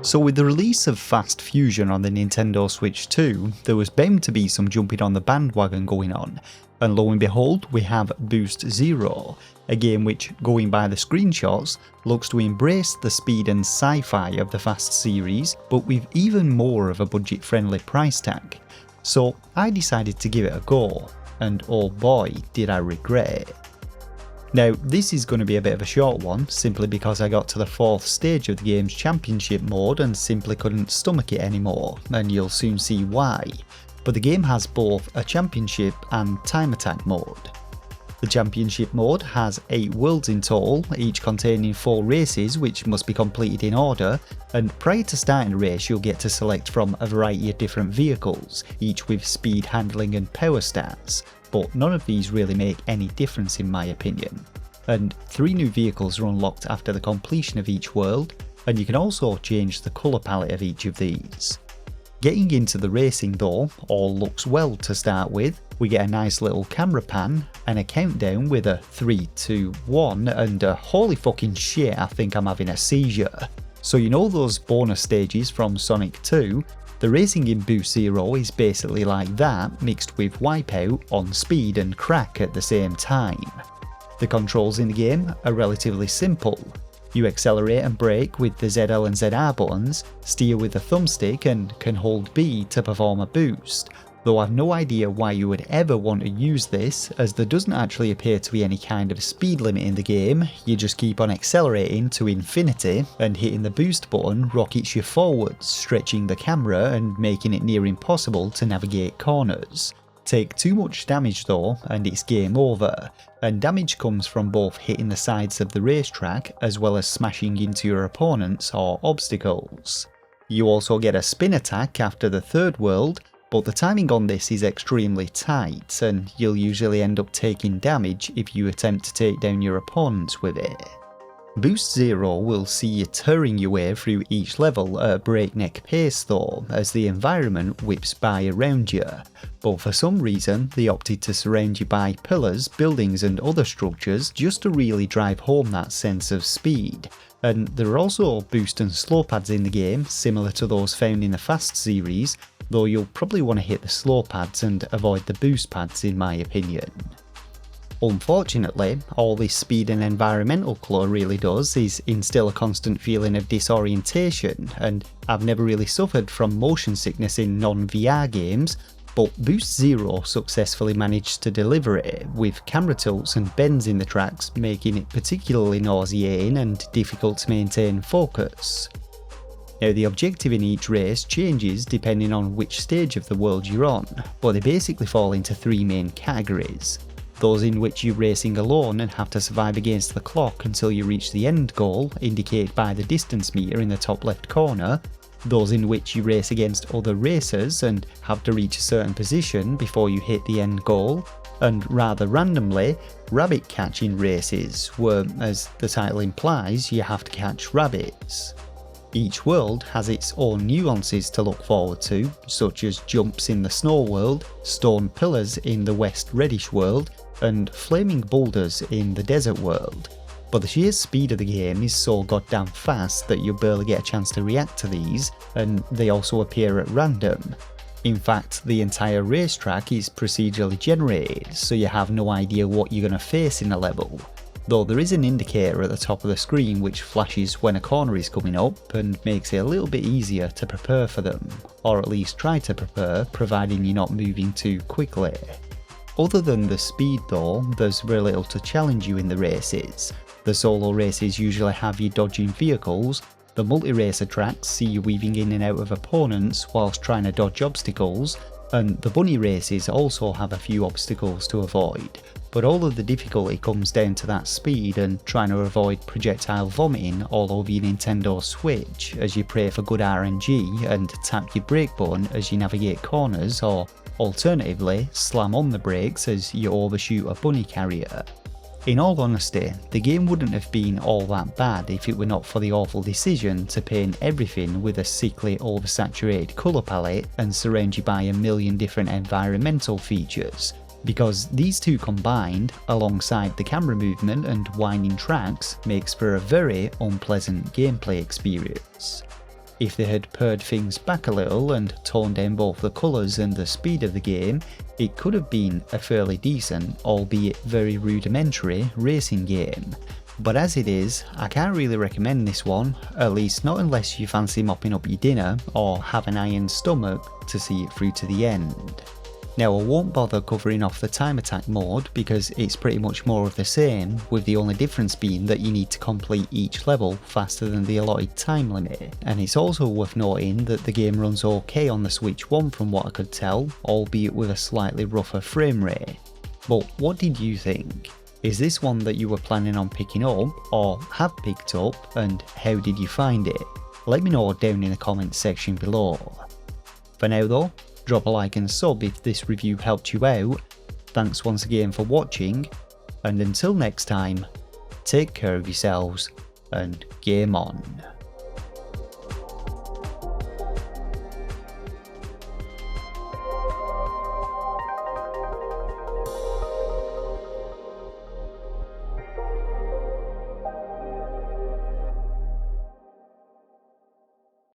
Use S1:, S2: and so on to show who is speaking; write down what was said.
S1: So with the release of Fast Fusion on the Nintendo Switch 2, there was bound to be some jumping on the bandwagon going on, and lo and behold we have Boost Zero, a game which, going by the screenshots, looks to embrace the speed and sci-fi of the Fast series, but with even more of a budget-friendly price tag. So I decided to give it a go, and oh boy did I regret it. Now this is going to be a bit of a short one, simply because I got to the 4th stage of the game's championship mode and simply couldn't stomach it anymore, and you'll soon see why. But the game has both a championship and time attack mode. The championship mode has 8 worlds in total, each containing 4 races which must be completed in order, and prior to starting the race you'll get to select from a variety of different vehicles, each with speed, handling and power stats, but none of these really make any difference in my opinion. And 3 new vehicles are unlocked after the completion of each world, and you can also change the colour palette of each of these. Getting into the racing though, all looks well to start with. We get a nice little camera pan and a countdown with a 3, 2, 1 and a holy fucking shit, I think I'm having a seizure. So you know those bonus stages from Sonic 2? The racing in Boost Zero is basically like that, mixed with Wipeout on speed and crack at the same time. The controls in the game are relatively simple. You accelerate and brake with the ZL and ZR buttons, steer with the thumbstick and can hold B to perform a boost, though I've no idea why you would ever want to use this, as there doesn't actually appear to be any kind of speed limit in the game. You just keep on accelerating to infinity, and hitting the boost button rockets you forwards, stretching the camera and making it near impossible to navigate corners. Take too much damage though and it's game over, and damage comes from both hitting the sides of the racetrack as well as smashing into your opponents or obstacles. You also get a spin attack after the 3rd world, but the timing on this is extremely tight and you'll usually end up taking damage if you attempt to take down your opponents with it. Boost Zero will see you tearing your way through each level at a breakneck pace though, as the environment whips by around you, but for some reason they opted to surround you by pillars, buildings and other structures just to really drive home that sense of speed. And there are also boost and slow pads in the game, similar to those found in the Fast series, though you'll probably want to hit the slow pads and avoid the boost pads in my opinion. Unfortunately, all this speed and environmental clutter really does is instill a constant feeling of disorientation, and I've never really suffered from motion sickness in non-VR games, but Boost Zero successfully managed to deliver it, with camera tilts and bends in the tracks making it particularly nauseating and difficult to maintain focus. Now the objective in each race changes depending on which stage of the world you're on, but they basically fall into 3 main categories. Those in which you're racing alone and have to survive against the clock until you reach the end goal, indicated by the distance meter in the top left corner. Those in which you race against other racers and have to reach a certain position before you hit the end goal. And rather randomly, rabbit catching races, where, as the title implies, you have to catch rabbits. Each world has its own nuances to look forward to, such as jumps in the snow world, stone pillars in the west reddish world, and flaming boulders in the desert world. But the sheer speed of the game is so goddamn fast that you barely get a chance to react to these, and they also appear at random. In fact, the entire racetrack is procedurally generated, so you have no idea what you're going to face in a level. Though there is an indicator at the top of the screen which flashes when a corner is coming up and makes it a little bit easier to prepare for them, or at least try to prepare, providing you're not moving too quickly. Other than the speed though, there's very little to challenge you in the races. The solo races usually have you dodging vehicles, the multi-racer tracks see you weaving in and out of opponents whilst trying to dodge obstacles, and the bunny races also have a few obstacles to avoid, but all of the difficulty comes down to that speed and trying to avoid projectile vomiting all over your Nintendo Switch as you pray for good RNG and tap your brake button as you navigate corners, or alternatively slam on the brakes as you overshoot a bunny carrier. In all honesty, the game wouldn't have been all that bad if it were not for the awful decision to paint everything with a sickly oversaturated colour palette and surround you by a million different environmental features, because these two combined, alongside the camera movement and winding tracks, makes for a very unpleasant gameplay experience. If they had pared things back a little and toned down both the colours and the speed of the game, it could have been a fairly decent, albeit very rudimentary, racing game. But as it is, I can't really recommend this one, at least not unless you fancy mopping up your dinner or have an iron stomach to see it through to the end. Now I won't bother covering off the time attack mode because it's pretty much more of the same, with the only difference being that you need to complete each level faster than the allotted time limit. And it's also worth noting that the game runs okay on the Switch 1 from what I could tell, albeit with a slightly rougher frame rate. But what did you think? Is this one that you were planning on picking up, or have picked up, and how did you find it? Let me know down in the comments section below. For now though, drop a like and sub if this review helped you out. Thanks once again for watching, and until next time, take care of yourselves and game on.